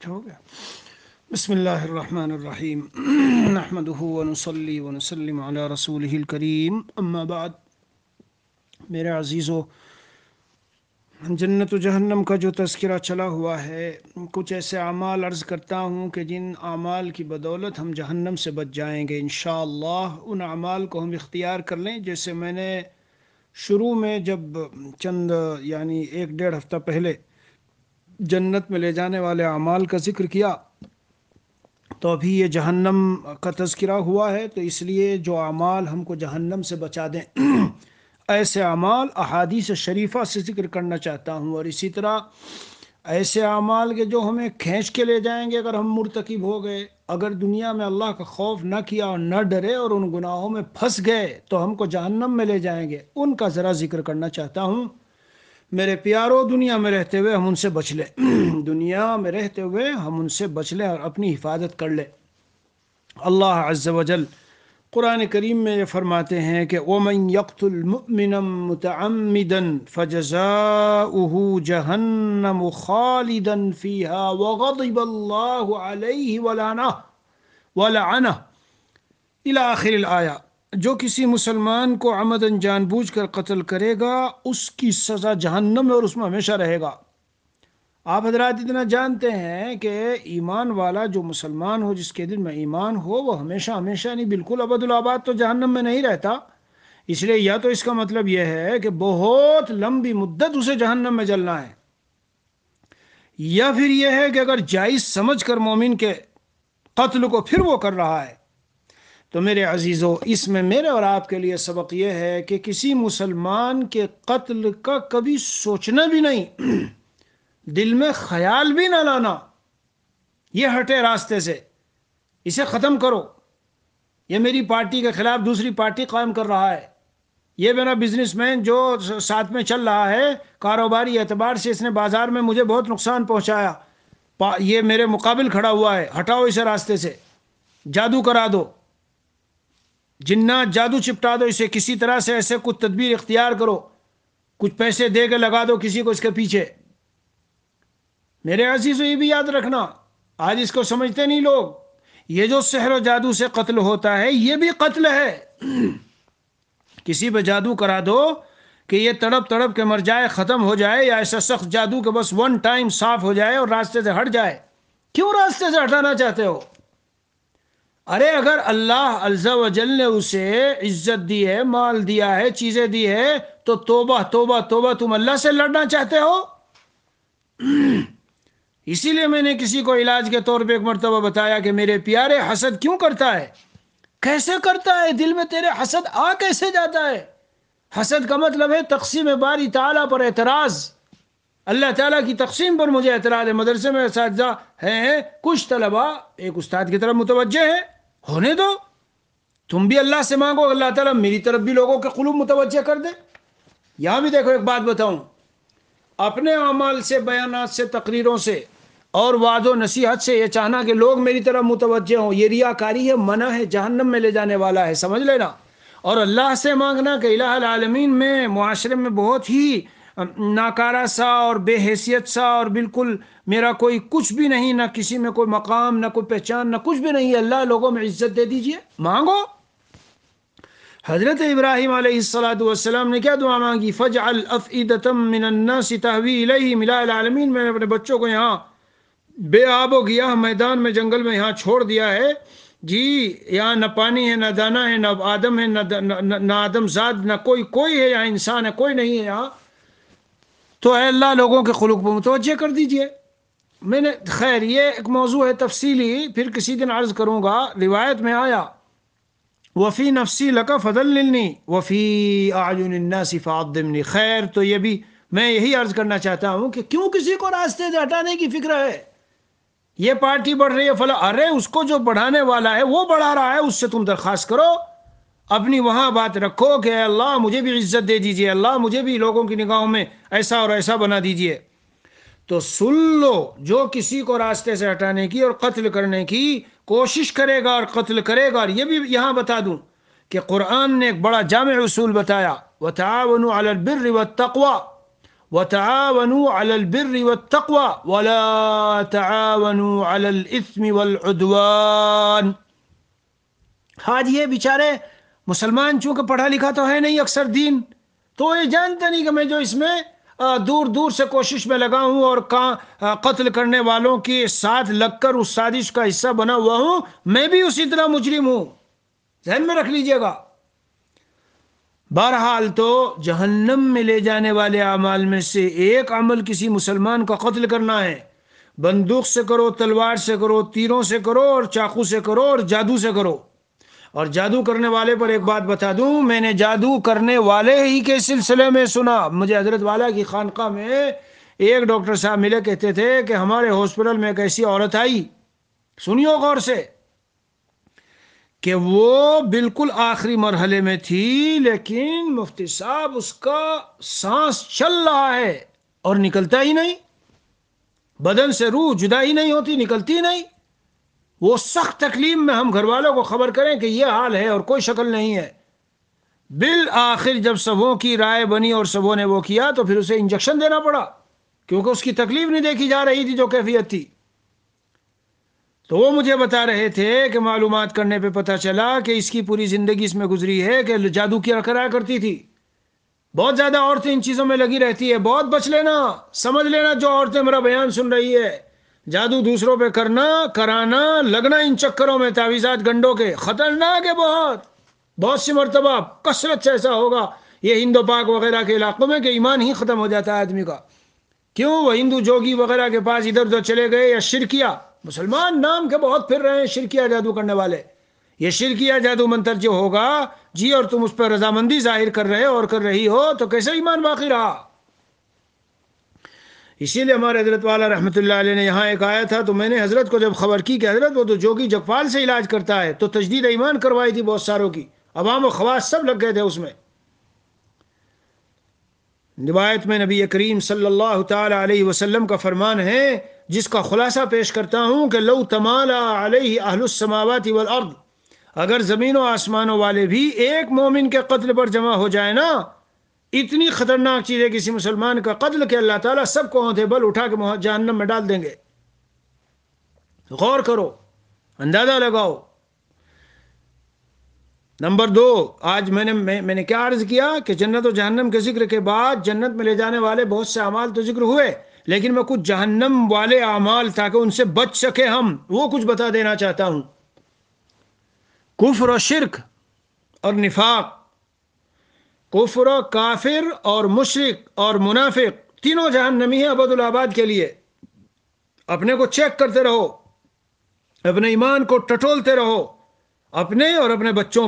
ہو گیا۔ بسم اللہ الرحمن الرحیم نحمدہ ونصلی ونسلم علی رسولہ الکریم اما بعد۔ میرے عزیزو، جنت و جہنم کا جو تذکرہ چلا ہوا ہے، کچھ ایسے اعمال عرض کرتا ہوں کہ جن اعمال کی بدولت ہم جہنم سے بچ جائیں گے انشاءاللہ۔ ان اعمال کو ہم اختیار کر لیں، جیسے میں نے شروع میں جب چند ایک ڈیڑھ ہفتہ پہلے جنت میں لے جانے والے اعمال کا ذکر کیا، تو ابھی یہ جہنم کا تذکرہ ہوا ہے، تو اس لیے جو اعمال ہم کو جہنم سے بچا دیں ایسے اعمال احادیث شریفہ سے ذکر کرنا چاہتا ہوں، اور اسی طرح ایسے اعمال کے جو ہمیں کھینچ کے لے جائیں گے اگر ہم مرتکب ہو گئے، اگر دنیا میں اللہ کا خوف نہ کیا اور نہ ڈرے اور ان گناہوں میں پھنس گئے تو ہم کو جہنم میں لے جائیں گے، ان کا ذرا ذکر کرنا چاہتا ہوں۔ میرے پیارو، دنیا میں رہتے ہوئے ہم ان سے بچ لیں دنیا میں رہتے ہوئے ہم ان سے بچ لیں اور اپنی حفاظت کر لیں۔ اللہ عز و جل قرآن کریم میں یہ فرماتے ہیں کہ وَمَن يَقْتُلْ مُؤْمِنًا مُتَعَمِّدًا فَجَزَاؤُهُ جَهَنَّمُ خَالِدًا فِيهَا وَغَضِبَ اللَّهُ عَلَيْهِ وَلَعَنَهُ إِلَى آخر الآیہ۔ جو کسی مسلمان کو عمدن جان بوجھ کر قتل کرے گا، اس کی سزا جہنم ہے اور اس میں ہمیشہ رہے گا۔ آپ حضرات اتنا جانتے ہیں کہ ایمان والا جو مسلمان ہو، جس کے دل میں ایمان ہو، وہ ہمیشہ ہمیشہ نہیں، بالکل ابد الآباد تو جہنم میں نہیں رہتا۔ اس لیے یا تو اس کا مطلب یہ ہے کہ بہت لمبی مدت اسے جہنم میں جلنا ہے، یا پھر یہ ہے کہ اگر جائز سمجھ کر مومن کے قتل کو پھر وہ کر رہا ہے۔ تو میرے عزیزو، اس میں میرے اور آپ کے لیے سبق یہ ہے کہ کسی مسلمان کے قتل کا کبھی سوچنا بھی نہیں، دل میں خیال بھی نہ لانا۔ یہ ہٹے راستے سے، اسے ختم کرو۔ یہ میری پارٹی کے خلاف دوسری پارٹی قائم کر رہا ہے، یہ میرا بزنس مین جو ساتھ میں چل رہا ہے، کاروباری اعتبار سے اس نے بازار میں مجھے بہت نقصان پہنچایا، یہ میرے مقابل کھڑا ہوا ہے، ہٹاؤ اسے راستے سے، جادو کرا دو، جنات جادو چپٹا دو اسے، کسی طرح سے ایسے کچھ تدبیر اختیار کرو، کچھ پیسے دے کے لگا دو کسی کو اس کے پیچھے۔ میرے عزیزو، یہ بھی یاد رکھنا، آج اس کو سمجھتے نہیں لوگ، یہ جو سحر و جادو سے قتل ہوتا ہے یہ بھی قتل ہے۔ کسی پہ جادو کرا دو کہ یہ تڑپ تڑپ کے مر جائے، ختم ہو جائے، یا ایسا سخت جادو کہ بس ون ٹائم صاف ہو جائے اور راستے سے ہٹ جائے۔ کیوں راستے سے ہٹانا چاہتے ہو؟ ارے اگر اللہ عز و جل نے اسے عزت دی ہے، مال دیا ہے، چیزیں دی ہے، تو توبہ توبہ توبہ، تم اللہ سے لڑنا چاہتے ہو؟ اسی لیے میں نے کسی کو علاج کے طور پہ ایک مرتبہ بتایا کہ میرے پیارے، حسد کیوں کرتا ہے؟ کیسے کرتا ہے؟ دل میں تیرے حسد آ کیسے جاتا ہے؟ حسد کا مطلب ہے تقسیم باری تعالیٰ پر اعتراض، اللہ تعالیٰ کی تقسیم پر مجھے اعتراض ہے۔ مدرسے میں اساتذہ ہیں، کچھ طلبہ ایک استاد کی طرف متوجہ ہیں، ہونے دو، تم بھی اللہ سے مانگو، اللہ تعالیٰ میری طرف بھی لوگوں کے قلوب متوجہ کر دے۔ یہاں بھی دیکھو، ایک بات بتاؤں، اپنے اعمال سے، بیانات سے، تقریروں سے اور وعظ و نصیحت سے یہ چاہنا کہ لوگ میری طرف متوجہ ہوں، یہ ریاکاری ہے، منع ہے، جہنم میں لے جانے والا ہے، سمجھ لینا۔ اور اللہ سے مانگنا کہ الہ العالمین میں، معاشرے میں بہت ہی ناکارہ سا اور بے حیثیت سا اور بالکل میرا کوئی کچھ بھی نہیں، نہ کسی میں کوئی مقام، نہ کوئی پہچان، نہ کچھ بھی نہیں ہے، اللہ لوگوں میں عزت دے دیجئے، مانگو۔ حضرت ابراہیم علیہ السلام نے کیا دعا مانگی؟ فَجْعَلْ أَفْئِدَةً مِّنَ النَّاسِ تَهْوِي إِلَيْهِمْ، الہ العالمین میں نے اپنے بچوں کو یہاں بے آب و گیاہ میدان میں، جنگل میں یہاں چھوڑ دیا ہے جی، یہاں نہ پانی ہے، نہ دانا ہے، نہ آدم ہے، نہ آدم زاد، نہ کوئی ہے یہاں، انسان ہے، کوئی نہیں ہے یہاں، تو اے اللہ لوگوں کے قلوب کو متوجہ کر دیجئے۔ میں نے، خیر یہ ایک موضوع ہے تفصیلی، پھر کسی دن عرض کروں گا۔ روایت میں آیا وَفِي نَفْسِي لَكَ فَذَلِّلْنِي وَفِي أَعْيُنِ النَّاسِ فَعَظِّمْنِي۔ خیر تو یہ بھی میں یہی عرض کرنا چاہتا ہوں کہ کیوں کسی کو راستے سے ہٹانے کی فکر ہے؟ یہ پارٹی بڑھ رہی ہے فلاں، ارے اس کو جو بڑھانے والا ہے وہ بڑھا رہا ہے، اس سے تم درخواست کرو، اپنی وہاں بات رکھو کہ اے اللہ مجھے بھی عزت دے دیجئے، اللہ مجھے بھی لوگوں کی نگاہوں میں ایسا اور ایسا بنا دیجئے۔ تو سن لو، جو کسی کو راستے سے ہٹانے کی اور قتل کرنے کی کوشش کرے گا اور قتل کرے گا، اور یہ بھی یہاں بتا دوں کہ قرآن نے ایک بڑا جامع اصول بتایا، وَتَعَاوَنُوا عَلَى الْبِرِّ وَالتَّقْوَى وتعاونوا علی البر والتقوى ولا تعاونوا علی الاثم والعدوان. آج یہ بیچارے مسلمان چونکہ پڑھا لکھا تو ہے نہیں اکثر دین، تو یہ جانتے نہیں کہ میں جو اس میں دور دور سے کوشش میں لگا ہوں اور قتل کرنے والوں کے ساتھ لگ کر اس سازش کا حصہ بنا ہوا ہوں، میں بھی اسی طرح مجرم ہوں. ذہن میں رکھ لیجئے گا. بہرحال تو جہنم میں لے جانے والے اعمال میں سے ایک عمل کسی مسلمان کا قتل کرنا ہے. بندوق سے کرو، تلوار سے کرو، تیروں سے کرو، اور چاقو سے کرو، اور جادو سے کرو. اور جادو کرنے والے پر ایک بات بتا دوں، میں نے جادو کرنے والے ہی کے سلسلے میں سنا. مجھے حضرت والا کی خانقاہ میں ایک ڈاکٹر صاحب ملے، کہتے تھے کہ ہمارے ہاسپٹل میں ایک ایسی عورت آئی، سنیو غور سے، کہ وہ بالکل آخری مرحلے میں تھی، لیکن مفتی صاحب اس کا سانس چل رہا ہے اور نکلتا ہی نہیں، بدن سے روح جدا ہی نہیں ہوتی، نکلتی نہیں. وہ سخت تکلیف میں، ہم گھر والوں کو خبر کریں کہ یہ حال ہے اور کوئی شکل نہیں ہے. بالآخر جب سبوں کی رائے بنی اور سبوں نے وہ کیا تو پھر اسے انجیکشن دینا پڑا، کیونکہ اس کی تکلیف نہیں دیکھی جا رہی تھی جو کیفیت تھی. تو وہ مجھے بتا رہے تھے کہ معلومات کرنے پہ پتہ چلا کہ اس کی پوری زندگی اس میں گزری ہے کہ جادو کیا کرایا کرتی تھی. بہت زیادہ عورتیں ان چیزوں میں لگی رہتی ہے، بہت بچ لینا، سمجھ لینا جو عورتیں میرا بیان سن رہی ہے. جادو دوسروں پہ کرنا، کرانا، لگنا ان چکروں میں، تعویذات گنڈوں کے، خطرناک ہے بہت سی مرتبہ کثرت سے ایسا ہوگا یہ ہند و پاک وغیرہ کے علاقوں میں کہ ایمان ہی ختم ہو جاتا ہے آدمی کا. کیوں؟ وہ ہندو جوگی وغیرہ کے پاس ادھر ادھر چلے گئے، یا شرکیہ، مسلمان نام کے بہت پھر رہے ہیں شرکیہ جادو کرنے والے. یہ شرکیہ جادو منتر جو ہوگا جی، اور تم اس پر رضامندی ظاہر کر رہے اور کر رہی ہو، تو کیسے ایمان باقی رہا؟ اسی لیے ہمارے حضرت والا رحمۃ اللہ علیہ نے یہاں ایک آیا تھا، تو میں نے حضرت کو جب خبر کی کہ حضرت وہ تو جوگی جگپال سے علاج کرتا ہے، تو تجدید ایمان کروائی تھی بہت ساروں کی، عوام و خواص سب لگ گئے تھے اس میں. روایت میں نبی کریم صلی اللہ تعالی علیہ وسلم کا فرمان ہے، جس کا خلاصہ پیش کرتا ہوں کہ لو تمالا علیہ اہل السماوات والارض، اگر زمین و آسمانوں والے بھی ایک مومن کے قتل پر جمع ہو جائے نا، اتنی خطرناک چیز ہے کسی مسلمان کا قتل کہ اللہ تعالیٰ سب کو ہاتھے بل اٹھا کے جہنم میں ڈال دیں گے. غور کرو، اندازہ لگاؤ. نمبر 2، آج میں نے کیا عرض کیا کہ جنت و جہنم کے ذکر کے بعد جنت میں لے جانے والے بہت سے اعمال تو ذکر ہوئے، لیکن میں کچھ جہنم والے اعمال تاکہ ان سے بچ سکے ہم، وہ کچھ بتا دینا چاہتا ہوں. کفر و شرک اور نفاق، کفر و کافر اور مشرک اور منافق تینوں جہنمی ہیں ابد الآباد کے لیے. اپنے کو چیک کرتے رہو، اپنے ایمان کو ٹٹولتے رہو، اپنے اور اپنے بچوں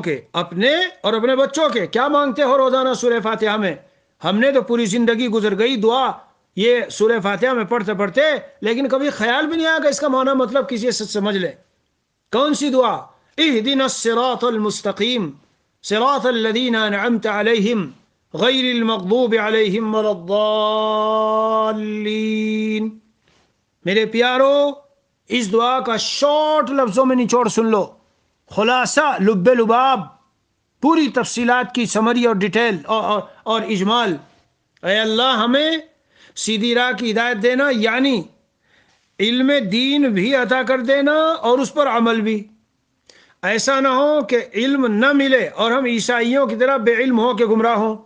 کے کیا مانگتے ہو روزانہ سورہ فاتحہ میں؟ ہم نے تو پوری زندگی گزر گئی دعا یہ سورہ فاتحہ میں پڑھتے پڑھتے، لیکن کبھی خیال بھی نہیں آیا کہ اس کا معنی مطلب کسی سے سمجھ لیں. کون سی دعا؟ اہدنا الصراط المستقیم صراط الذین انعمت علیہم غیر المغضوب علیہم ولا الضالین. میرے پیارو، اس دعا کا شارٹ لفظوں میں نچوڑ سن لو، خلاصہ، لب لباب، پوری تفصیلات کی سمری اور ڈیٹیل اور اجمال. اے اللہ ہمیں سیدھی راہ کی ہدایت دینا، یعنی علم دین بھی عطا کر دینا اور اس پر عمل بھی. ایسا نہ ہو کہ علم نہ ملے اور ہم عیسائیوں کی طرح بے علم ہو کے گمراہ ہوں،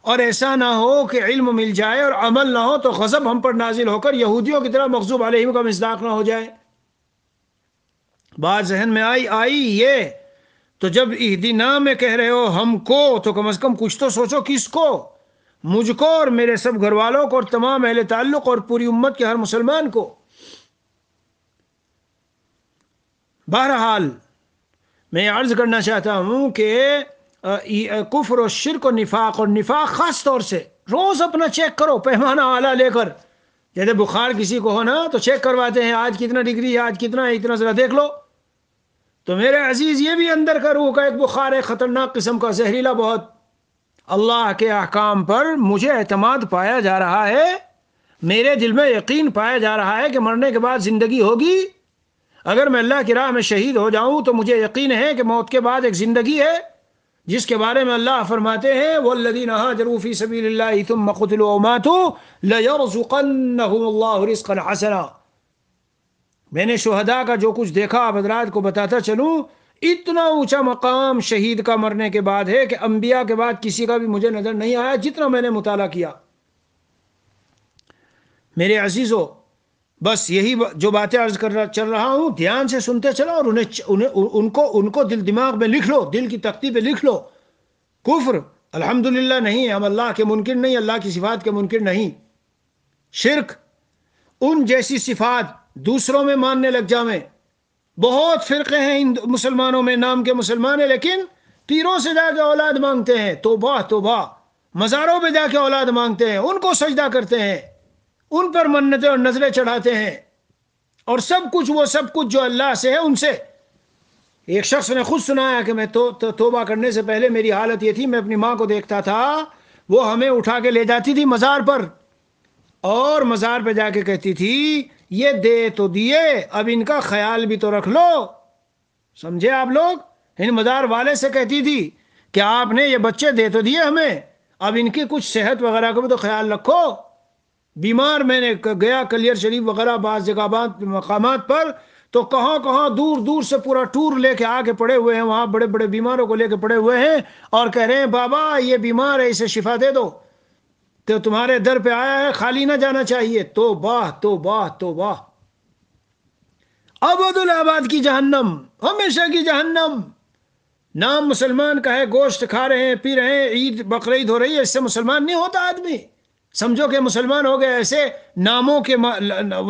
اور ایسا نہ ہو کہ علم مل جائے اور عمل نہ ہو تو غضب ہم پر نازل ہو کر یہودیوں کی طرح مغضوب علیہم کا مصداق نہ ہو جائے. بات ذہن میں آئی یہ تو جب اہدنا میں کہہ رہے ہو ہم کو، تو کم از کم کچھ تو سوچو، کس کو؟ مجھ کو اور میرے سب گھر والوں کو اور تمام اہل تعلق اور پوری امت کے ہر مسلمان کو. بہرحال میں عرض کرنا چاہتا ہوں کہ کفر و شرک و نفاق خاص طور سے روز اپنا چیک کرو، پیمانہ اعلیٰ لے کر. جیسے بخار کسی کو ہو نا تو چیک کرواتے ہیں، آج کتنا ڈگری ہے، آج کتنا ہے، اتنا ذرا دیکھ لو. تو میرے عزیز، یہ بھی اندر کا روح کا ایک بخار ہے، خطرناک قسم کا، زہریلا بہت. اللہ کے احکام پر مجھے اعتماد پایا جا رہا ہے، میرے دل میں یقین پایا جا رہا ہے کہ مرنے کے بعد زندگی ہوگی. اگر میں اللہ کی راہ میں شہید ہو جاؤں تو مجھے یقین ہے کہ موت کے بعد ایک زندگی ہے. جس کے بارے میں اللہ فرماتے ہیں والذین ہاجروا فی سبیل اللہ ثم قتلوا او ماتوا لیرزقنہم اللہ رزقا حسنا. میں نے شہداء کا جو کچھ دیکھا آپ حضرات کو بتاتا چلوں، اتنا اونچا مقام شہید کا مرنے کے بعد ہے کہ انبیاء کے بعد کسی کا بھی مجھے نظر نہیں آیا جتنا میں نے مطالعہ کیا. میرے عزیزو، بس یہی جو باتیں عرض کر چل رہا ہوں دھیان سے سنتے چلو، اور ان کو دل دماغ میں لکھ لو، دل کی تختی پہ لکھ لو. کفر الحمدللہ نہیں ہے، ہم اللہ کے منکر نہیں، اللہ کی صفات کے منکر نہیں. شرک، ان جیسی صفات دوسروں میں ماننے لگ جاویں. بہت فرقے ہیں ان مسلمانوں میں، نام کے مسلمان ہیں لیکن پیروں سے جا کے اولاد مانگتے ہیں. توبہ توبہ. مزاروں پہ جا کے اولاد مانگتے ہیں، ان کو سجدہ کرتے ہیں، ان پر منتیں اور نظریں چڑھاتے ہیں، اور سب کچھ جو اللہ سے ہے ان سے. ایک شخص نے خود سنایا کہ میں توبہ کرنے سے پہلے میری حالت یہ تھی، میں اپنی ماں کو دیکھتا تھا، وہ ہمیں اٹھا کے لے جاتی تھی مزار پر، اور مزار پہ جا کے کہتی تھی یہ دے تو دیے، اب ان کا خیال بھی تو رکھ لو. سمجھے آپ لوگ؟ ان مزار والے سے کہتی تھی کہ آپ نے یہ بچے دے تو دیے ہمیں، اب ان کی کچھ صحت وغیرہ کا بھی تو خیال رکھو. بیمار میں نے گیا کلیر شریف وغیرہ بعض جگہ مقامات پر، تو کہاں کہاں دور دور سے پورا ٹور لے کے آ کے پڑے ہوئے ہیں، وہاں بڑے بڑے بیماروں کو لے کے پڑے ہوئے ہیں، اور کہہ رہے ہیں بابا یہ بیمار ہے اسے شفا دے دو، تو تمہارے در پہ آیا ہے، خالی نہ جانا چاہیے. توبہ توبہ توبہ. ابد الآباد کی جہنم، ہمیشہ کی جہنم. نام مسلمان کا ہے، گوشت کھا رہے ہیں، پی رہے ہیں، عید بقرعید ہو رہی ہے، اس سے مسلمان نہیں ہوتا آدمی. سمجھو کہ مسلمان ہو گئے. ایسے ناموں کے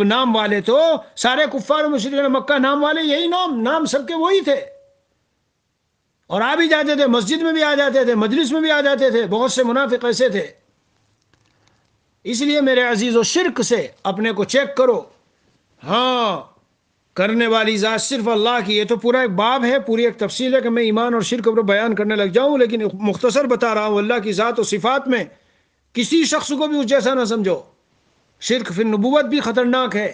نام والے تو سارے کفار و مشرکین مکہ نام والے یہی نام سب کے وہی تھے، اور آ بھی جاتے تھے، مسجد میں بھی آ جاتے تھے، مجلس میں بھی آ جاتے تھے. بہت سے منافق ایسے تھے. اس لیے میرے عزیزو شرک سے اپنے کو چیک کرو. ہاں، کرنے والی ذات صرف اللہ کی. یہ تو پورا ایک باب ہے، پوری ایک تفصیل ہے کہ میں ایمان اور شرک پر بیان کرنے لگ جاؤں، لیکن مختصر بتا رہا ہوں. اللہ کی ذات و صفات میں کسی شخص کو بھی اس جیسا نہ سمجھو. شرک فی النبوت بھی خطرناک ہے.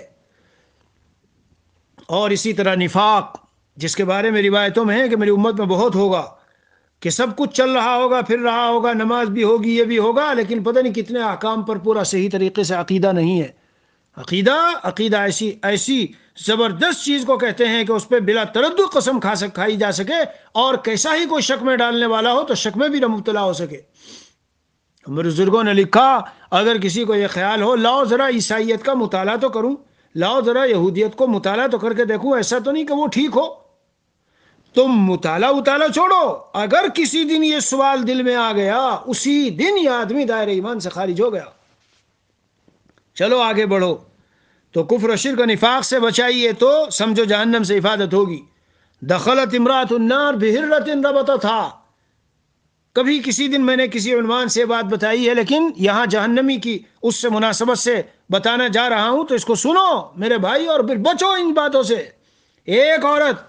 اور اسی طرح نفاق، جس کے بارے میں روایتوں میں ہے کہ میری امت میں بہت ہوگا، کہ سب کچھ چل رہا ہوگا، پھر رہا ہوگا، نماز بھی ہوگی، یہ بھی ہوگا، لیکن پتہ نہیں کتنے احکام پر پورا صحیح طریقے سے عقیدہ نہیں ہے. عقیدہ ایسی زبردست چیز کو کہتے ہیں کہ اس پہ بلا تردد قسم کھائی جا سکے، اور کیسا ہی کوئی شک میں ڈالنے والا ہو تو شک میں بھی نہ مبتلا ہو سکے. ہمارے بزرگوں نے لکھا اگر کسی کو یہ خیال ہو لاؤ ذرا عیسائیت کا مطالعہ تو کروں، لاؤ ذرا یہودیت کو مطالعہ تو کر کے دیکھوں، ایسا تو نہیں کہ وہ ٹھیک ہو. تم مطالعہ چھوڑو، اگر کسی دن یہ سوال دل میں آ گیا اسی دن یہ آدمی دائرہ ایمان سے خارج ہو گیا. چلو آگے بڑھو. تو کفر و شرک و نفاق سے بچائیے تو سمجھو جہنم سے حفاظت ہوگی. دخلت امرأۃ النار بحرۃ ربطتھا. کبھی کسی دن میں نے کسی عنوان سے بات بتائی ہے، لیکن یہاں جہنمی کی اس سے مناسبت سے بتانا جا رہا ہوں، تو اس کو سنو میرے بھائی، اور پھر بچو ان باتوں سے. ایک عورت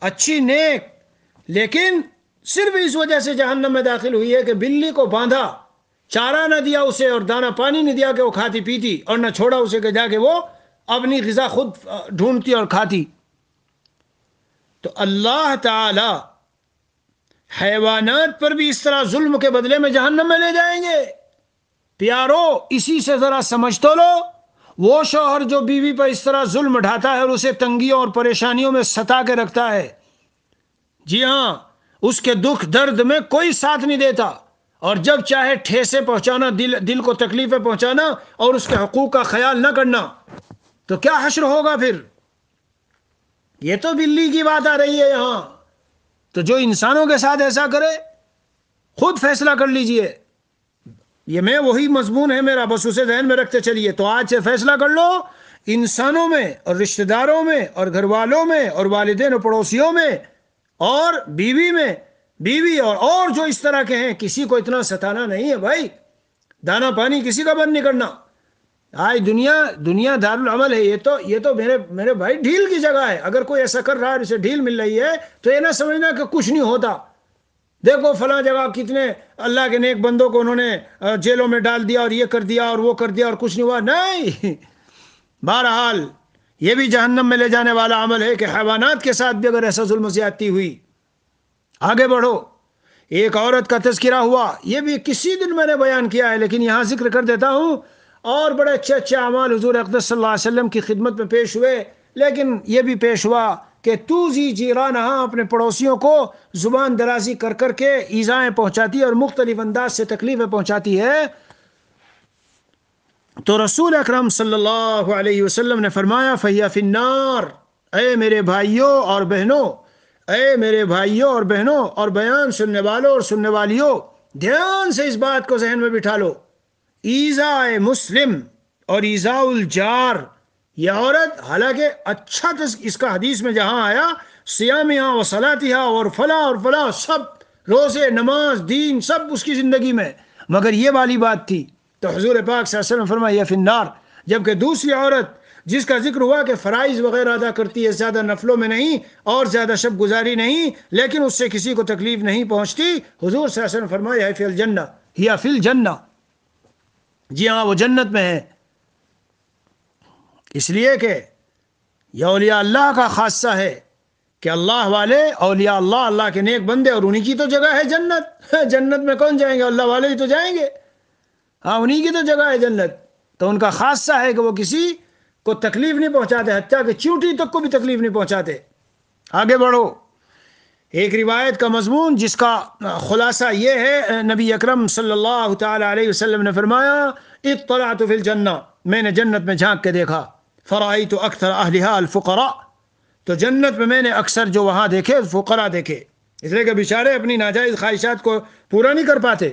اچھی نیک، لیکن صرف اس وجہ سے جہنم میں داخل ہوئی ہے کہ بلی کو باندھا، چارہ نہ دیا اسے اور دانہ پانی نہیں دیا کہ وہ کھاتی پیتی، اور نہ چھوڑا اسے کہ جا کے وہ اپنی غذا خود ڈھونڈتی اور کھاتی. تو اللہ تعالی حیوانات پر بھی اس طرح ظلم کے بدلے میں جہنم میں لے جائیں گے. پیارو اسی سے ذرا سمجھ تو لو، وہ شوہر جو بیوی پر اس طرح ظلم ڈھاتا ہے اور اسے تنگیوں اور پریشانیوں میں ستا کے رکھتا ہے، جی ہاں، اس کے دکھ درد میں کوئی ساتھ نہیں دیتا، اور جب چاہے ٹھیسے پہنچانا، دل کو تکلیفیں پہنچانا، اور اس کے حقوق کا خیال نہ کرنا، تو کیا حشر ہوگا پھر؟ یہ تو بلی کی بات آ رہی ہے یہاں. تو جو انسانوں کے ساتھ ایسا کرے خود فیصلہ کر لیجئے. یہ میں وہی مضمون ہے میرا، بس اسے ذہن میں رکھتے چلیے. تو آج سے فیصلہ کر لو، انسانوں میں اور رشتہ داروں میں اور گھر والوں میں اور والدین اور پڑوسیوں میں اور بیوی اور جو اس طرح کے ہیں، کسی کو اتنا ستانا نہیں ہے بھائی. دانہ پانی کسی کا بند نہیں کرنا. آج دنیا دارالعمل ہے. یہ تو میرے بھائی ڈھیل کی جگہ ہے. اگر کوئی ایسا کر رہا ہے اور اسے ڈھیل مل رہی ہے تو یہ نہ سمجھنا کہ کچھ نہیں ہوتا. دیکھو فلاں جگہ کتنے اللہ کے نیک بندوں کو انہوں نے جیلوں میں ڈال دیا اور یہ کر دیا اور وہ کر دیا اور کچھ نہیں ہوا. نہیں، بہرحال یہ بھی جہنم میں لے جانے والا عمل ہے کہ حیوانات کے ساتھ بھی اگر ایسا ظلم و زیادتی ہوئی. آگے بڑھو. ایک عورت کا تذکرہ ہوا، یہ بھی کسی دن میں نے بیان کیا ہے لیکن یہاں ذکر کر دیتا ہوں، اور بڑے اچھے اچھے اعمال حضور اقدس صلی اللہ علیہ وسلم کی خدمت میں پیش ہوئے، لیکن یہ بھی پیش ہوا کہ توزی جیرانہا، اپنے پڑوسیوں کو زبان درازی کر کر کے ایذائیں پہنچاتی ہے اور مختلف انداز سے تکلیفیں پہنچاتی ہے۔ تو رسول اکرم صلی اللہ علیہ وسلم نے فرمایا فَهِيَ فِي النَّارِ، اے میرے بھائیوں اور بہنوں، اے میرے بھائیوں اور بہنوں اور بیان سننے والوں اور سننے والیوں، دھیان سے اس بات کو ذہن میں بٹھا لو، ایذاء مسلم اور ایذاء الجار، یہ عورت حالانکہ اچھا اس کا حدیث میں جہاں آیا صیامہا و صلاتہا اور فلاں سب روزے نماز دین سب اس کی زندگی میں، مگر یہ والی بات تھی تو حضور پاک صلی اللہ علیہ وسلم فرمایا فی النار۔ جبکہ دوسری عورت جس کا ذکر ہوا کہ فرائض وغیرہ ادا کرتی ہے، زیادہ نفلوں میں نہیں اور زیادہ شب گزاری نہیں، لیکن اس سے کسی کو تکلیف نہیں پہنچتی، حضور صلی اللہ علیہ وسلم فرمایا ہے فی الجنہ، ہی فی الجنہ، جی ہاں وہ جنت میں ہے۔ اس لیے کہ یہ اولیاء اللہ کا خاصہ ہے کہ اللہ والے اولیاء اللہ، اللہ کے نیک بندے، اور انہی کی تو جگہ ہے جنت۔ جنت میں کون جائیں گے؟ اللہ والے ہی تو جائیں گے، ہاں انہی کی تو جگہ ہے جنت۔ تو ان کا خاصہ ہے کہ وہ کسی کو تکلیف نہیں پہنچاتے، حتیٰ کہ چیونٹی تک کو بھی تکلیف نہیں پہنچاتے۔ آگے بڑھو، ایک روایت کا مضمون جس کا خلاصہ یہ ہے، نبی اکرم صلی اللہ تعالی علیہ وسلم نے فرمایا اطلعت فی الجنہ، میں نے جنت میں جھانک کے دیکھا، فرأیت اکثر اہلہا الفقراء، تو جنت میں میں نے اکثر جو وہاں دیکھے فقراء دیکھے، اس لیے کہ بیچارے اپنی ناجائز خواہشات کو پورا نہیں کر پاتے،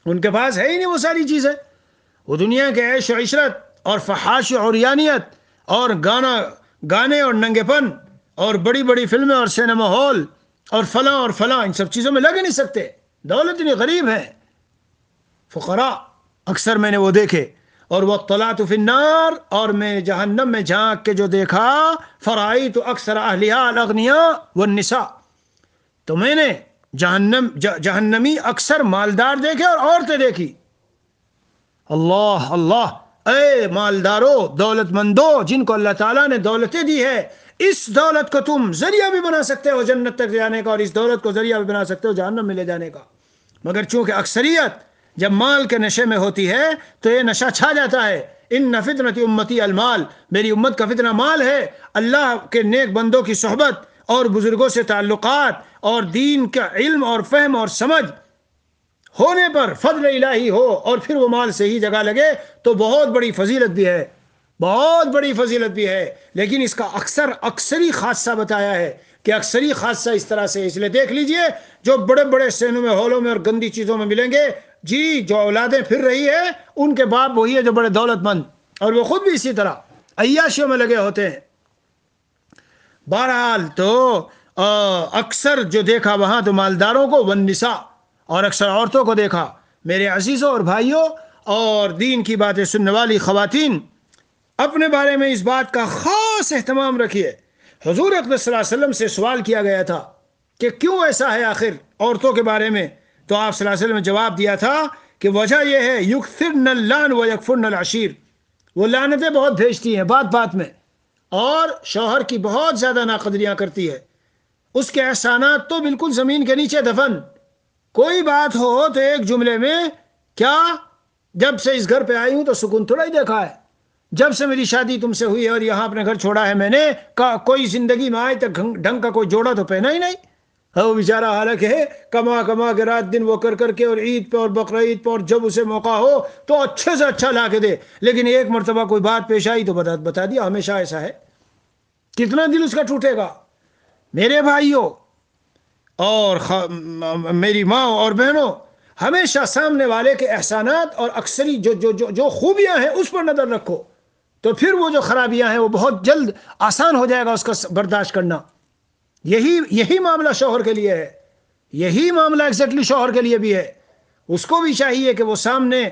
ان کے پاس ہے ہی نہیں وہ ساری چیزیں، وہ دنیا کے عیش و عشرت اور فحاش و عریانیت اور گانے اور ننگے پن اور بڑی بڑی فلمیں اور سینما ہال اور فلاں ان سب چیزوں میں لگ ہی نہیں سکتے، دولت اتنی غریب ہے۔ فقراء اکثر میں نے وہ دیکھے، اور واطلعت فی النار، اور میں جہنم میں جھانک کے جو دیکھا، فرأیت اکثر اہلہا الاغنیاء والنساء، تو میں نے جہنمی اکثر مالدار دیکھے اور عورتیں دیکھی۔ اللہ اللہ، اے مالدارو، دولت مندو، جن کو اللہ تعالیٰ نے دولتیں دی ہے، اس دولت کو تم ذریعہ بھی بنا سکتے ہو جنت تک جانے کا، اور اس دولت کو ذریعہ بھی بنا سکتے ہو جہنم میں لے جانے کا، مگر چونکہ اکثریت جب مال کے نشے میں ہوتی ہے تو یہ نشہ چھا جاتا ہے۔ ان فتنۃ امتی المال، میری امت کا فتنہ مال ہے۔ اللہ کے نیک بندوں کی صحبت اور بزرگوں سے تعلقات اور دین کا علم اور فہم اور سمجھ ہونے پر فضل الہی ہو، اور پھر وہ مال سے ہی جگہ لگے تو بہت بڑی فضیلت بھی ہے، بہت بڑی فضیلت بھی ہے۔ لیکن اس کا اکثری خاصہ بتایا ہے کہ اکثری خاصہ اس طرح سے، اس لیے دیکھ لیجئے جو بڑے بڑے سینوں میں ہالوں میں اور گندی چیزوں میں ملیں گے، جی جو اولادیں پھر رہی ہے ان کے باپ وہی ہے جو بڑے دولت مند، اور وہ خود بھی اسی طرح عیاشیوں میں لگے ہوتے ہیں۔ بہرحال تو اکثر جو دیکھا وہاں تو مالداروں کو، والنساء، اور اکثر عورتوں کو دیکھا۔ میرے عزیزوں اور بھائیوں اور دین کی باتیں سننے والی خواتین، اپنے بارے میں اس بات کا خاص اہتمام رکھیے۔ حضور اقدس صلی اللہ علیہ وسلم سے سوال کیا گیا تھا کہ کیوں ایسا ہے آخر عورتوں کے بارے میں، تو آپ صلی اللہ علیہ وسلم نے جواب دیا تھا کہ وجہ یہ ہے یکثرن اللعن و یکفرن العشیر، وہ لعنتیں بہت بھیجتی ہیں بات بات میں، اور شوہر کی بہت زیادہ ناقدریاں کرتی ہے، اس کے احسانات تو بالکل زمین کے نیچے دفن۔ کوئی بات ہو تو ایک جملے میں، کیا جب سے اس گھر پہ آئی ہوں تو سکون تھوڑا ہی دیکھا ہے، جب سے میری شادی تم سے ہوئی ہے اور یہاں اپنے گھر چھوڑا ہے میں نے، کوئی زندگی میں آئے تک ڈھنگ کا کوئی جوڑا تو پہنا ہی نہیں۔ وہ بیچارہ حالانکہ ہے کما کے رات دن وہ کر کے، اور عید پہ اور بقرعید پہ، اور جب اسے موقع ہو تو اچھے سے اچھا لا کے دے، لیکن ایک مرتبہ کوئی بات پیش آئی تو بتا دیا، ہمیشہ ایسا ہے، کتنا دل اس کا ٹوٹے گا۔ میرے بھائیوں اور میری ماں اور بہنوں، ہمیشہ سامنے والے کے احسانات اور اکثری جو خوبیاں ہیں اس پر نظر رکھو، تو پھر وہ جو خرابیاں ہیں وہ بہت جلد آسان ہو جائے گا اس کا برداشت کرنا۔ یہی معاملہ شوہر کے لیے ہے، یہی معاملہ ایگزیکٹلی شوہر کے لیے بھی ہے۔ اس کو بھی چاہیے کہ وہ سامنے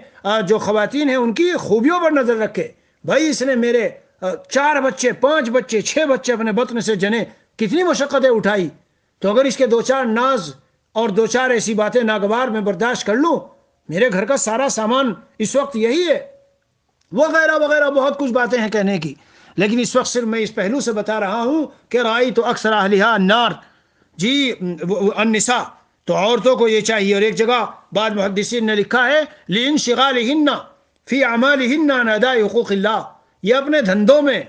جو خواتین ہیں ان کی خوبیوں پر نظر رکھے۔ بھائی اس نے میرے 4 بچے 5 بچے 6 بچے اپنے بطن سے جنے، کتنی مشقتیں اٹھائی، تو اگر اس کے 2-4 ناز اور 2-4 ایسی باتیں ناگوار میں برداشت کر لوں، میرے گھر کا سارا سامان اس وقت یہی ہے، وغیرہ وغیرہ بہت کچھ باتیں ہیں کہنے کی، لیکن اس وقت صرف میں اس پہلو سے بتا رہا ہوں کہ رأیت اکثر اہلہا النار، جی النساء، تو عورتوں کو یہ چاہیے. اور ایک جگہ بعد محدثین نے لکھا ہے لِانشِغَالِهِنَّ فِي أَعْمَالِهِنَّ عَنْ أَدَاءِ حقوق اللہ، یہ اپنے دھندوں میں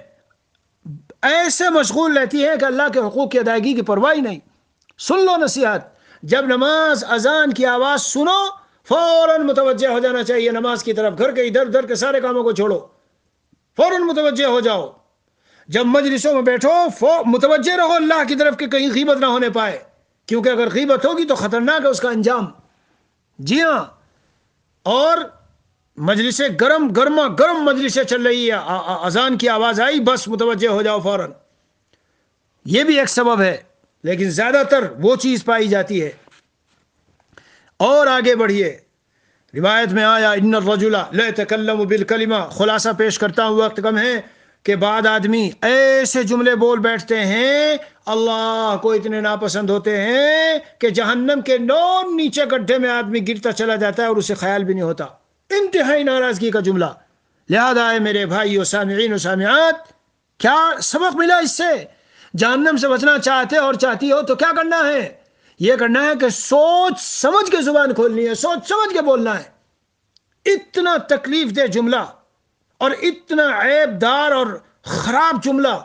ایسے مشغول رہتی ہے کہ اللہ کے حقوق کی ادائیگی کی پرواہ نہیں. سن لو نصیحت، جب نماز اذان کی آواز سنو فوراً متوجہ ہو جانا چاہیے نماز کی طرف. گھر کے ادھر ادھر کے سارے کاموں کو چھوڑو، فوراً متوجہ ہو جاؤ. جب مجلسوں میں بیٹھو متوجہ رہو اللہ کی طرف کہ کہیں غیبت نہ ہونے پائے، کیونکہ اگر غیبت ہوگی تو خطرناک ہے اس کا انجام. جی ہاں، اور مجلسیں گرم مجلسیں چل رہی ہے، اذان کی آواز آئی بس متوجہ ہو جاؤ فوراً. یہ بھی ایک سبب ہے، لیکن زیادہ تر وہ چیز پائی جاتی ہے. اور آگے بڑھیے، روایت میں آیا ان الرجل لا يتكلم بالکلمہ. خلاصہ پیش کرتا ہوں، وقت کم ہے، کہ بعد آدمی ایسے جملے بول بیٹھتے ہیں اللہ کو اتنے ناپسند ہوتے ہیں کہ جہنم کے 9 نیچے گڈھے میں آدمی گرتا چلا جاتا ہے اور اسے خیال بھی نہیں ہوتا. انتہائی ناراضگی کا جملہ. لہذا ہے میرے بھائیو سامعین و سامعات، کیا سبق ملا اس سے؟ جہنم سے بچنا چاہتے اور چاہتی ہو تو کیا کرنا ہے؟ یہ کرنا ہے کہ سوچ سمجھ کے زبان کھولنی ہے، سوچ سمجھ کے بولنا ہے. اتنا تکلیف دہ جملہ اور اتنا عیب دار اور خراب جملہ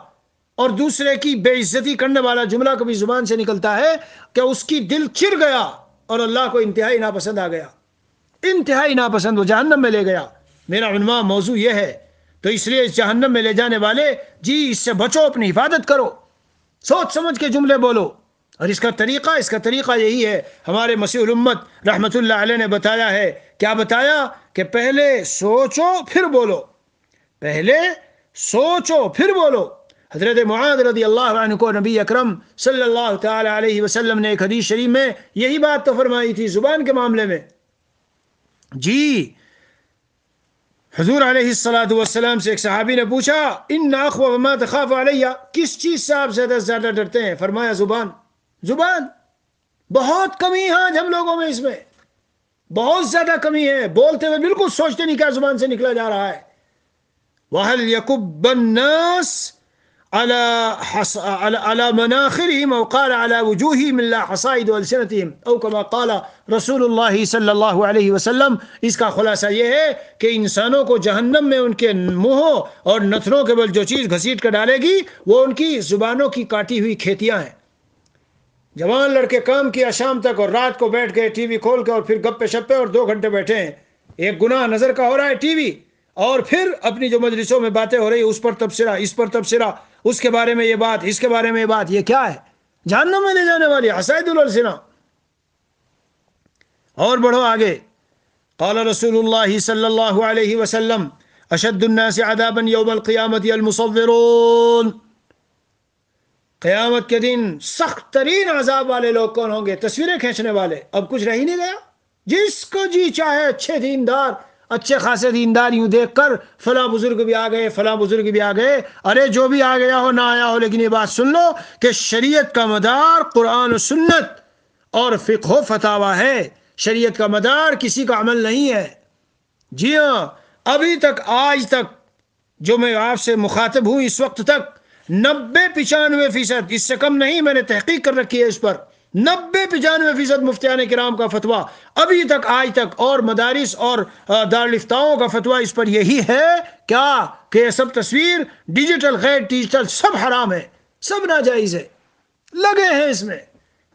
اور دوسرے کی بے عزتی کرنے والا جملہ کبھی زبان سے نکلتا ہے کہ اس کی دل چر گیا اور اللہ کو انتہائی ناپسند آ گیا، انتہائی ناپسند، وہ جہنم میں لے گیا. میرا عنوان موضوع یہ ہے. تو اس لیے اس جہنم میں لے جانے والے، جی اس سے بچو، اپنی حفاظت کرو، سوچ سمجھ کے جملے بولو. اور اس کا طریقہ یہی ہے. ہمارے مسیح الامت رحمت اللہ علیہ نے بتایا ہے. کیا بتایا؟ کہ پہلے سوچو پھر بولو، پہلے سوچو پھر بولو. حضرت معاذ رضی اللہ عنہ کو نبی اکرم صلی اللہ تعالی علیہ وسلم نے ایک حدیث شریف میں یہی بات تو فرمائی تھی زبان کے معاملے میں. جی حضور علیہ الصلوۃ والسلام سے ایک صحابی نے پوچھا ان اخوف ما تخاف علیہ، کس چیز سے آپ زیادہ ڈرتے ہیں؟ فرمایا زبان. زبان. بہت کمی ہے آج ہم لوگوں میں، اس میں بہت زیادہ کمی ہے. بولتے ہوئے بالکل سوچتے نہیں کیا زبان سے نکلا جا رہا ہے. وَهَلْ يَكُبَّ النَّاسِ على مناخرهم او قال على وجوههم لا حصائد ألسنتهم او كما قال رسول اللہ صلی اللہ علیہ وسلم. اس کا خلاصہ یہ ہے کہ انسانوں کو جہنم میں ان کے منہوں اور نتنوں کے بل جو چیز گھسیٹ کر ڈالے گی وہ ان کی زبانوں کی کاٹی ہوئی کھیتیاں ہیں. جوان لڑکے کام کیا شام تک اور رات کو بیٹھ گئے ٹی وی کھول کے اور پھر گپے شپے اور 2 گھنٹے بیٹھے ہیں. ایک گناہ نظر کا ہو رہا ہے ٹی وی، اور پھر اپنی جو مجلسوں میں باتیں ہو رہی اس پر تبصرہ، اس پر تبصرہ، اس کے بارے میں یہ بات، اس کے بارے میں یہ بات. یہ کیا ہے؟ جہنم میں لے جانے والی حصائد الالسنہ. اور بڑھو آگے. قال رسول اللہ صلی اللہ علیہ وسلم اشد الناس عذابا یوم القیامت المصورون. قیامت کے دن سخت ترین عذاب والے لوگ کون ہوں گے؟ تصویریں کھینچنے والے. اب کچھ رہ ہی نہیں گیا. جس کو جی چاہے اچھے دیندار، اچھے خاصے دیندار یوں دیکھ کر فلاں بزرگ بھی آ گئے، فلاں بزرگ بھی آ گئے. ارے جو بھی آ گیا ہو نہ آیا ہو، لیکن یہ بات سن لو کہ شریعت کا مدار قرآن و سنت اور فقہ و فتاوی ہے. شریعت کا مدار کسی کا عمل نہیں ہے. جی ہاں، ابھی تک آج تک جو میں آپ سے مخاطب ہوں اس وقت تک 90-95%، اس سے کم نہیں، میں نے تحقیق کر رکھی ہے اس پر، 90-95% مفتیان کرام کا فتویٰ ابھی تک آج تک اور مدارس اور دارالفتاؤں کا فتویٰ اس پر یہی ہے کیا کہ یہ سب تصویر ڈیجیٹل غیر ڈیجیٹل سب حرام ہے، سب ناجائز ہے. لگے ہیں اس میں.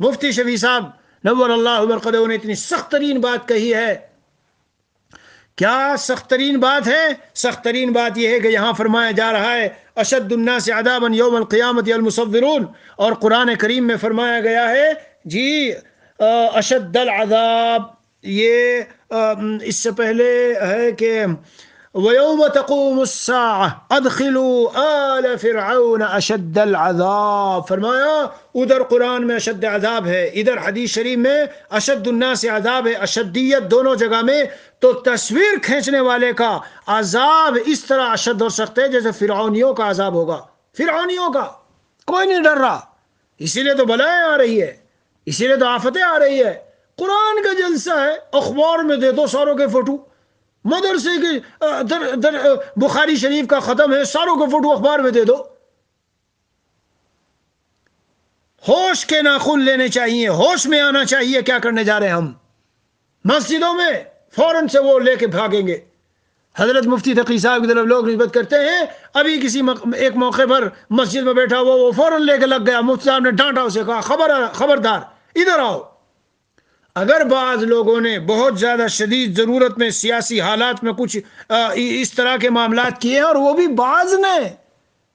مفتی شفیع صاحب نور اللہ مرقدہ نے اتنی سخت ترین بات کہی ہے. کیا سخت ترین بات ہے؟ سخت ترین بات یہ ہے کہ یہاں فرمایا جا رہا ہے اشد الناس عذابا یوم القیامت المصورون، اور قرآن کریم میں فرمایا گیا ہے جی اشد العذاب. یہ اس سے پہلے ہے کہ وَيَوْمَ تَقُومُ السَّاعَةُ أَدْخِلُوا آلَ فِرْعَوْنَ أَشَدَّ الْعَذَابِ. فرمایا ادھر قرآن میں اشد عذاب ہے، ادھر حدیث شریف میں اشد الناس عذاب ہے. اشدیت دونوں جگہ میں. تو تصویر کھینچنے والے کا عذاب اس طرح اشد اور سخت ہے جیسے فرعونیوں کا عذاب ہوگا. فرعونیوں کا کوئی نہیں ڈر رہا. اسی لیے تو بلائیں آ رہی ہے، اسی لیے تو آفتیں آ رہی ہے. قرآن کا جلسہ ہے، اخبار میں دے دو ساروں کے فوٹو. مدرسے کی بخاری شریف کا ختم ہے، ساروں کو فوٹو اخبار میں دے دو. ہوش کے ناخن لینے چاہیے، ہوش میں آنا چاہیے کیا کرنے جا رہے ہیں ہم۔ مسجدوں میں فوراً سے وہ لے کے بھاگیں گے۔ حضرت مفتی تقی صاحب کی طرف لوگ نسبت کرتے ہیں، ابھی کسی ایک موقع پر مسجد میں بیٹھا ہوا وہ فوراً لے کے لگ گیا، مفتی صاحب نے ڈانٹا اسے، کہا خبردار ادھر آؤ۔ اگر بعض لوگوں نے بہت زیادہ شدید ضرورت میں سیاسی حالات میں کچھ اس طرح کے معاملات کیے اور وہ بھی بعض نے،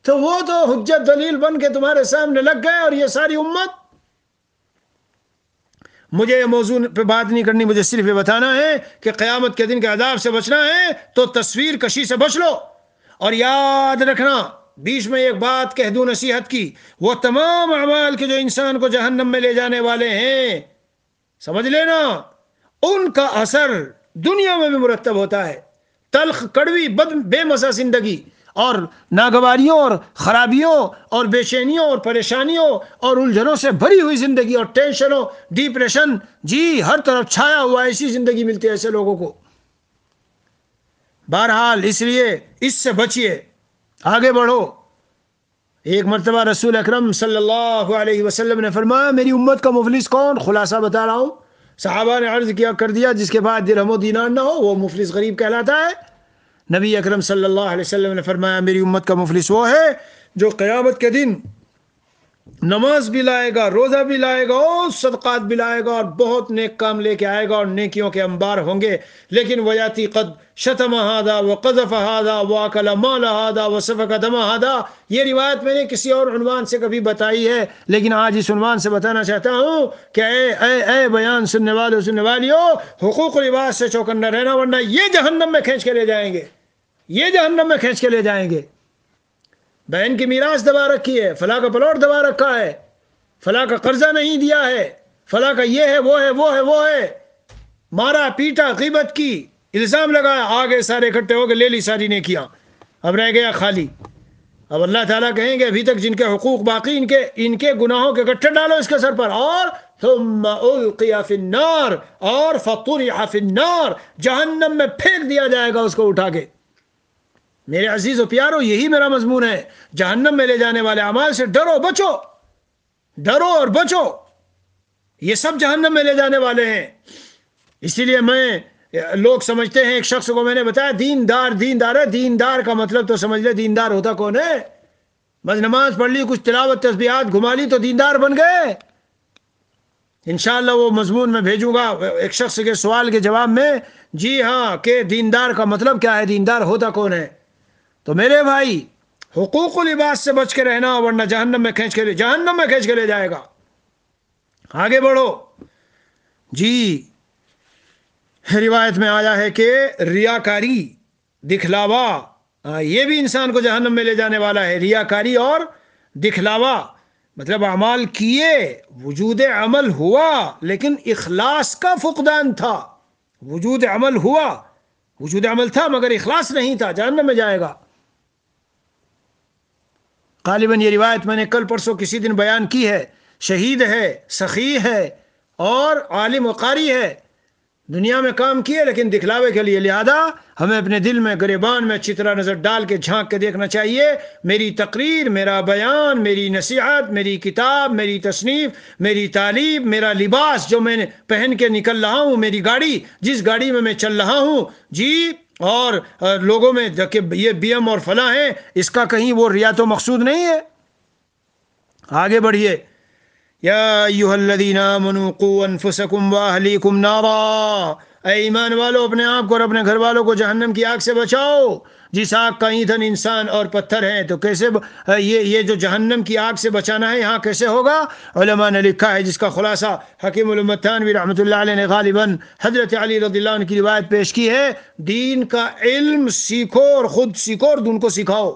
تو وہ تو حجت دلیل بن کے تمہارے سامنے لگ گئے، اور یہ ساری امت۔ مجھے یہ موضوع پہ بات نہیں کرنی، مجھے صرف یہ بتانا ہے کہ قیامت کے دن کے عذاب سے بچنا ہے تو تصویر کشی سے بچ لو۔ اور یاد رکھنا، بیچ میں ایک بات کہہ دوں نصیحت کی، وہ تمام اعمال کے جو انسان کو جہنم میں لے جانے والے ہیں، سمجھ لینا ان کا اثر دنیا میں بھی مرتب ہوتا ہے۔ تلخ کڑوی بے مزہ زندگی اور ناگواریوں اور خرابیوں اور بے چینیوں اور پریشانیوں اور الجھنوں سے بھری ہوئی زندگی اور ٹینشنوں، ڈپریشن، جی ہر طرف چھایا ہوا ایسی زندگی ملتی ہے ایسے لوگوں کو۔ بہرحال اس لیے اس سے بچیے، آگے بڑھو۔ ایک مرتبہ رسول اکرم صلی اللہ علیہ وسلم نے فرمایا میری امت کا مفلس کون؟ خلاصہ بتا رہا ہوں۔ صحابہ نے عرض کر دیا جس کے بعد درہم و دینار نہ ہو وہ مفلس غریب کہلاتا ہے۔ نبی اکرم صلی اللہ علیہ وسلم نے فرمایا میری امت کا مفلس وہ ہے جو قیامت کے دن نماز بھی لائے گا، روزہ بھی لائے گا اور صدقات بھی لائے گا اور بہت نیک کام لے کے آئے گا اور نیکیوں کے انبار ہوں گے، لیکن ویاتی قد شتم ہذا وقذف ہذا واکل مال ہذا وسفک دم ہذا۔ یہ روایت میں نے کسی اور عنوان سے کبھی بتائی ہے، لیکن آج اس عنوان سے بتانا چاہتا ہوں کہ اے بیان سننے والوں سننے والیوں، حقوق و لباس سے چوکنا رہنا، ورنہ یہ جہنم میں کھینچ کے لے جائیں گے، یہ جہنم میں کھینچ کے لے جائیں گے۔ بہن کی میراث دبا رکھی ہے، فلاں کا پلاٹ دبا رکھا ہے، فلاں کا قرضہ نہیں دیا ہے، فلاں کا یہ ہے وہ ہے وہ ہے وہ ہے، مارا پیٹا غیبت کی، الزام لگایا، آگے سارے اکٹھے ہو کے لے لی ساری نیکیاں، اب رہ گیا خالی۔ اب اللہ تعالیٰ کہیں گے ابھی تک جن کے حقوق باقی ان کے گناہوں کے گٹھے ڈالو اس کے سر پر، اور ثم القی فی النار، اور فطرح فی النار، جہنم میں پھینک دیا جائے گا اس کو اٹھا کے۔ میرے عزیز و پیارو یہی میرا مضمون ہے، جہنم میں لے جانے والے اعمال سے ڈرو بچو، ڈرو اور بچو، یہ سب جہنم میں لے جانے والے ہیں۔ اسی لیے لوگ سمجھتے ہیں، ایک شخص کو میں نے بتایا دیندار ہے، دیندار کا مطلب تو سمجھ لے دیندار ہوتا کون ہے؟ بس نماز پڑھ لی، کچھ تلاوت تسبیحات گھما لی تو دیندار بن گئے؟ انشاءاللہ وہ مضمون میں بھیجوں گا ایک شخص کے سوال کے جواب میں، جی ہاں کہ دیندار کا مطلب کیا ہے، دیندار ہوتا کون ہے؟ تو میرے بھائی حقوق و لباس سے بچ کے رہنا، ورنہ جہنم میں کھینچ کے لے جائے گا۔ آگے بڑھو جی۔ روایت میں آیا ہے کہ ریاکاری، دکھلاوا، یہ بھی انسان کو جہنم میں لے جانے والا ہے۔ ریاکاری اور دکھلاوا مطلب اعمال کیے، وجود عمل ہوا لیکن اخلاص کا فقدان تھا۔ وجود عمل ہوا، وجود عمل تھا مگر اخلاص نہیں تھا، جہنم میں جائے گا۔ غالباً یہ روایت میں نے کل پرسوں کسی دن بیان کی ہے۔ شہید ہے، سخی ہے اور عالم و قاری ہے، دنیا میں کام کیے لیکن دکھلاوے کے لیے، لہذا ہمیں اپنے دل میں گریبان میں اچھی طرح نظر ڈال کے جھانک کے دیکھنا چاہیے۔ میری تقریر، میرا بیان، میری نصیحت، میری کتاب، میری تصنیف، میری تعلیم، میرا لباس جو میں نے پہن کے نکل رہا ہوں، میری گاڑی جس گاڑی میں چل رہا ہوں، جی، اور لوگوں میں کہ یہ بی ایم اور فلاں ہیں، اس کا کہیں وہ ریات و مقصود نہیں ہے۔ آگے بڑھیے۔ یا ایھا الذین آمنوا قوا انفسکم واہلیکم نارا، اے ایمان والو اپنے آپ کو اور اپنے گھر والوں کو جہنم کی آگ سے بچاؤ، جس آگ کا ایندھن انسان اور پتھر ہیں۔ تو کیسے یہ جو جہنم کی آگ سے بچانا ہے یہاں کیسے ہوگا؟ علماء نے لکھا ہے جس کا خلاصہ حکیم الامت تھانوی رحمۃ اللہ علیہ نے غالباً حضرت علی رضی اللہ عنہ کی روایت پیش کی ہے، دین کا علم سیکھو اور خود سیکھو اور ان کو سکھاؤ۔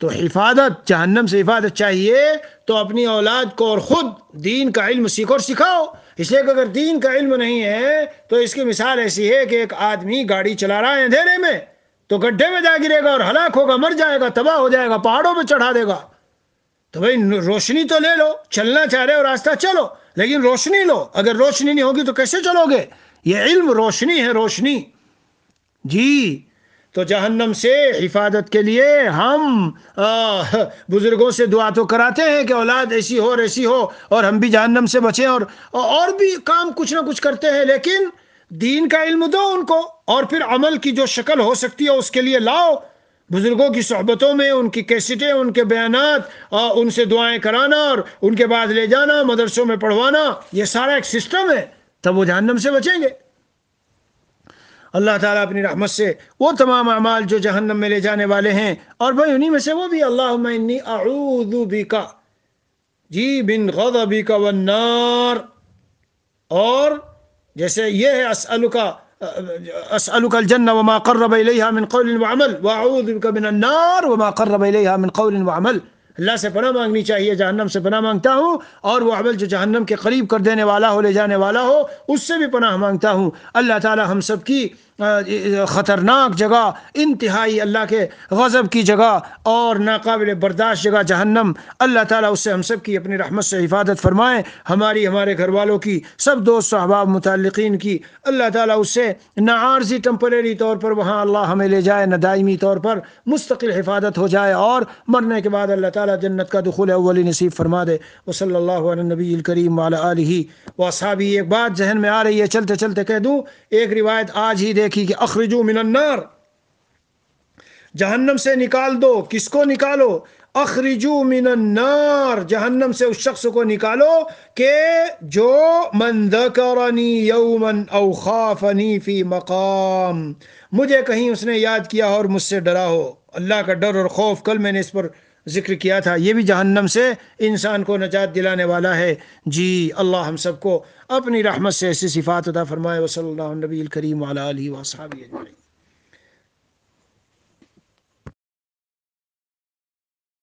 تو حفاظت، جہنم سے حفاظت چاہیے تو اپنی اولاد کو اور خود دین کا علم سیکھو اور سکھاؤ۔ اس لیے کہ اگر دین کا علم نہیں ہے تو اس کی مثال ایسی ہے کہ ایک آدمی گاڑی چلا رہا ہے اندھیرے میں تو گڈھے میں جا گرے گا اور ہلاک ہوگا، مر جائے گا، تباہ ہو جائے گا، پہاڑوں پہ چڑھا دے گا۔ تو بھائی روشنی تو لے لو، چلنا چاہ رہے ہو راستہ چلو، لیکن روشنی لو۔ اگر روشنی نہیں ہوگی تو کیسے چلو گے؟ یہ علم روشنی ہے، روشنی جی۔ تو جہنم سے حفاظت کے لیے ہم بزرگوں سے دعا تو کراتے ہیں کہ اولاد ایسی ہو اور ایسی ہو اور ہم بھی جہنم سے بچیں، اور بھی کام کچھ نہ کچھ کرتے ہیں، لیکن دین کا علم دو ان کو، اور پھر عمل کی جو شکل ہو سکتی ہے اس کے لیے لاؤ، بزرگوں کی صحبتوں میں ان کی کیسٹیں، ان کے بیانات، ان سے دعائیں کرانا اور ان کے بعد لے جانا مدرسوں میں پڑھوانا، یہ سارا ایک سسٹم ہے، تب وہ جہنم سے بچیں گے۔ اللہ تعالیٰ اپنی رحمت سے وہ تمام اعمال جو جہنم میں لے جانے والے ہیں، اور بھائی انہی میں سے وہ بھی اللہم انی اعوذ بک جی من غضبک والنار، اور جیسے یہ ہے اسألک الجنہ وما قرب الیہا من قول وعمل واعوذ بک من النار وما قرب الیہا من قول وعمل۔ اللہ سے پناہ مانگنی چاہیے، جہنم سے پناہ مانگتا ہوں، اور وہ عمل جو جہنم کے قریب کر دینے والا ہو، لے جانے والا ہو، اس سے بھی پناہ مانگتا ہوں۔ اللہ تعالی ہم سب کی خطرناک جگہ، انتہائی اللہ کے غضب کی جگہ اور ناقابل برداشت جگہ جہنم، اللہ تعالیٰ اس سے ہم سب کی اپنی رحمت سے حفاظت فرمائے، ہماری، ہمارے گھر والوں کی، سب دوست احباب متعلقین کی، اللہ تعالیٰ اس سے نہ عارضی ٹمپریری طور پر وہاں اللہ ہمیں لے جائے، نہ دائمی طور پر مستقل حفاظت ہو جائے، اور مرنے کے بعد اللہ تعالیٰ جنت کا دخول اولی نصیب فرما دے۔ وصلی اللہ علی النبی الکریم وعلی آلہ واصحابہ۔ ایک بات ذہن میں آ رہی ہے، چلتے چلتے کہہ دوں، ایک روایت آج ہی دیکھی کہ اخرجوا من النار، جہنم سے نکال دو، کس کو نکالو؟ اخرجوا من النار، جہنم سے اس شخص کو نکالو کہ جو من ذکرنی یوما او خافنی فی مقام، مجھے کہیں اس نے یاد کیا اور مجھ سے ڈرا ہو۔ اللہ کا ڈر اور خوف، کل میں نے اس پر ذکر کیا تھا، یہ بھی جہنم سے انسان کو نجات دلانے والا ہے۔ جی اللہ ہم سب کو اپنی رحمت سے ایسی صفات عطا فرمائے۔ وصلی اللہ علیہ نبی الکریم وعلی آلہ وصحبہ اجمعین۔